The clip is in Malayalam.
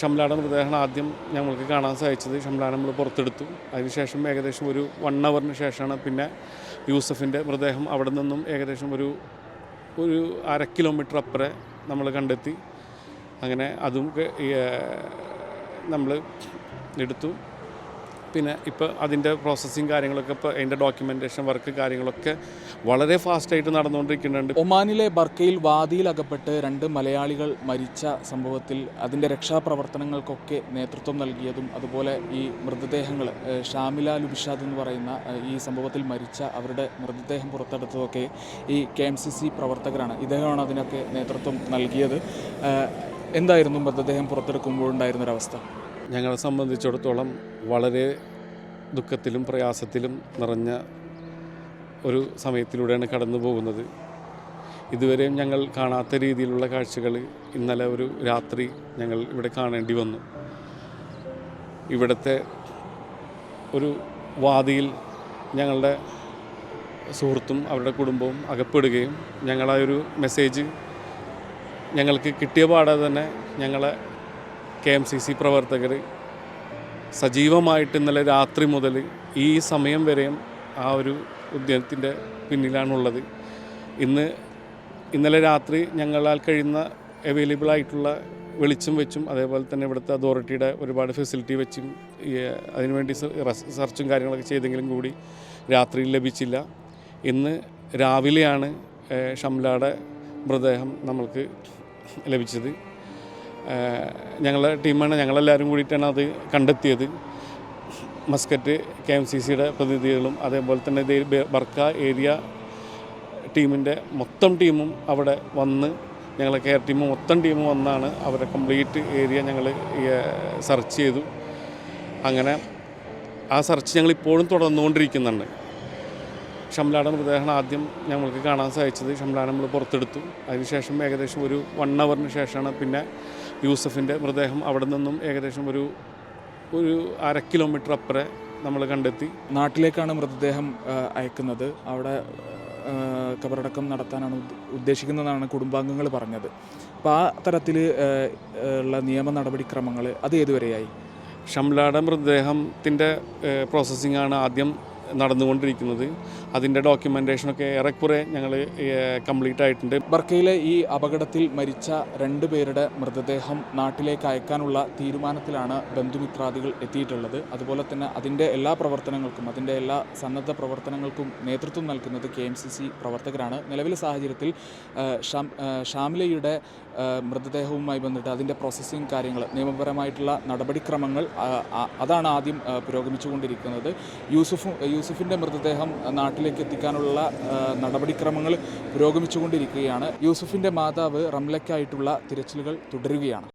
ഷംലാടെ മൃതദേഹമാണ് ആദ്യം ഞങ്ങൾക്ക് കാണാൻ സാധിച്ചത്. ഷംലാനെ നമ്മൾ പുറത്തെടുത്തു. അതിനുശേഷം ഏകദേശം ഒരു 1 ഹവറിന് ശേഷമാണ് പിന്നെ യൂസഫിൻ്റെ മൃതദേഹം അവിടെ നിന്നും ഏകദേശം ഒരു 1/2 കിലോമീറ്റർ അപ്പുറം നമ്മൾ കണ്ടെത്തി. അങ്ങനെ അതും നമ്മൾ എടുത്തു. പിന്നെ ഇപ്പോൾ അതിൻ്റെ പ്രോസസ്സിങ് കാര്യങ്ങളൊക്കെ ഇപ്പോൾ അതിൻ്റെ ഡോക്യുമെൻറ്റേഷൻ വർക്ക് കാര്യങ്ങളൊക്കെ വളരെ ഫാസ്റ്റായിട്ട് നടന്നുകൊണ്ടിരിക്കുന്നുണ്ട്. ഒമാനിലെ ബർക്കയിൽ വാദിയിലകപ്പെട്ട് 2 മലയാളികൾ മരിച്ച സംഭവത്തിൽ അതിൻ്റെ രക്ഷാപ്രവർത്തനങ്ങൾക്കൊക്കെ നേതൃത്വം നൽകിയതും അതുപോലെ ഈ മൃതദേഹങ്ങൾ ഷാമില ലുബിഷാദ് എന്ന് പറയുന്ന ഈ സംഭവത്തിൽ മരിച്ച അവരുടെ മൃതദേഹം പുറത്തെടുത്തതൊക്കെ ഈ KMCC പ്രവർത്തകരാണ്. ഇദ്ദേഹമാണ് അതിനൊക്കെ നേതൃത്വം നൽകിയത്. എന്തായിരുന്നു മൃതദേഹം പുറത്തെടുക്കുമ്പോഴുണ്ടായിരുന്നൊരവസ്ഥ? ഞങ്ങളെ സംബന്ധിച്ചിടത്തോളം വളരെ ദുഃഖത്തിലും പ്രയാസത്തിലും നിറഞ്ഞ ഒരു സമയത്തിലൂടെയാണ് കടന്നു പോകുന്നത്. ഇതുവരെയും ഞങ്ങൾ കാണാത്ത രീതിയിലുള്ള കാഴ്ചകൾ ഇന്നലെ ഒരു രാത്രി ഞങ്ങൾ ഇവിടെ കാണേണ്ടി വന്നു. ഇവിടുത്തെ ഒരു വാദിയിൽ ഞങ്ങളുടെ സുഹൃത്തും അവരുടെ കുടുംബവും അകപ്പെടുകയും ഞങ്ങളാ ഒരു മെസ്സേജ് ഞങ്ങൾക്ക് കിട്ടിയ പാടെ തന്നെ ഞങ്ങളെ KMCC പ്രവർത്തകർ സജീവമായിട്ട് ഇന്നലെ രാത്രി മുതൽ ഈ സമയം വരെയും ആ ഒരു ഉദ്യമത്തിൻ്റെ പിന്നിലാണുള്ളത്. ഇന്നലെ രാത്രി ഞങ്ങളാൽ കഴിയുന്ന അവൈലബിൾ ആയിട്ടുള്ള വെളിച്ചം വെച്ചും അതേപോലെ തന്നെ ഇവിടുത്തെ അതോറിറ്റിയുടെ ഒരുപാട് ഫെസിലിറ്റി വെച്ചും അതിനുവേണ്ടി സെർച്ചും കാര്യങ്ങളൊക്കെ ചെയ്തെങ്കിലും കൂടി രാത്രിയിൽ ലഭിച്ചില്ല. ഇന്ന് രാവിലെയാണ് ഷംലാടെ മൃതദേഹം നമ്മൾക്ക് ലഭിച്ചത്. ഞങ്ങളുടെ ടീമാണ്, ഞങ്ങളെല്ലാവരും കൂടിയിട്ടാണ് അത് കണ്ടെത്തിയത്. മസ്കറ്റ് KMCCയുടെ പ്രതിനിധികളും അതേപോലെ തന്നെ ബർക്ക ഏരിയ ടീമിൻ്റെ മൊത്തം ടീമും അവിടെ വന്ന്, ഞങ്ങളെ കെയർ ടീം മൊത്തം ടീമും വന്നാണ് അവരുടെ കംപ്ലീറ്റ് ഏരിയ ഞങ്ങൾ സെർച്ച് ചെയ്തു. അങ്ങനെ ആ സെർച്ച് ഞങ്ങളിപ്പോഴും തുടർന്നുകൊണ്ടിരിക്കുന്നുണ്ട്. ഷംലാടെ മൃതദേഹമാണ് ആദ്യം ഞങ്ങൾക്ക് കാണാൻ സാധിച്ചത്. ഷംലാനെ നമ്മൾ പുറത്തെടുത്തു. അതിനുശേഷം ഏകദേശം ഒരു 1 ഹവറിന് ശേഷമാണ് പിന്നെ യൂസഫിൻ്റെ മൃതദേഹം അവിടെ നിന്നും ഏകദേശം ഒരു 1/2 കിലോമീറ്റർ അപ്പുറം നമ്മൾ കണ്ടെത്തി. നാട്ടിലേക്കാണ് മൃതദേഹം അയക്കുന്നത്. അവിടെ കബറടക്കം നടത്താനാണ് ഉദ്ദേശിക്കുന്നതെന്നാണ് കുടുംബാംഗങ്ങൾ പറഞ്ഞത്. അപ്പോൾ ആ തരത്തിൽ ഉള്ള നിയമ നടപടിക്രമങ്ങൾ അത് ഏതുവരെയായി? ഷംലാടെ മൃതദേഹത്തിൻ്റെ പ്രോസസ്സിങ്ങാണ് ആദ്യം നടന്നുകൊണ്ടിരിക്കുന്നത്. അതിൻ്റെ ഡോക്യുമെൻറ്റേഷനൊക്കെ ഏറെക്കുറെ ഞങ്ങൾ കംപ്ലീറ്റ് ആയിട്ടുണ്ട്. ബർക്കയിലെ ഈ അപകടത്തിൽ മരിച്ച 2 പേരുടെ മൃതദേഹം നാട്ടിലേക്ക് അയക്കാനുള്ള തീരുമാനത്തിലാണ് ബന്ധുമിത്രാദികൾ എത്തിയിട്ടുള്ളത്. അതുപോലെ തന്നെ അതിൻ്റെ എല്ലാ പ്രവർത്തനങ്ങൾക്കും അതിൻ്റെ എല്ലാ സന്നദ്ധ പ്രവർത്തനങ്ങൾക്കും നേതൃത്വം നൽകുന്നത് KMCC പ്രവർത്തകരാണ്. നിലവിലെ സാഹചര്യത്തിൽ ഷാമിലയുടെ മൃതദേഹവുമായി ബന്ധപ്പെട്ട് അതിൻ്റെ പ്രോസസ്സിങ് കാര്യങ്ങൾ, നിയമപരമായിട്ടുള്ള നടപടിക്രമങ്ങൾ അതാണ് ആദ്യം പുരോഗമിച്ചുകൊണ്ടിരിക്കുന്നത്. യൂസഫിൻ്റെ മൃതദേഹം നാട്ടിലേക്ക് എത്തിക്കാനുള്ള നടപടിക്രമങ്ങൾ പുരോഗമിച്ചുകൊണ്ടിരിക്കുകയാണ്. യൂസഫിൻ്റെ മാതാവ് റംലയ്ക്കായിട്ടുള്ള തിരച്ചിലുകൾ തുടരുകയാണ്.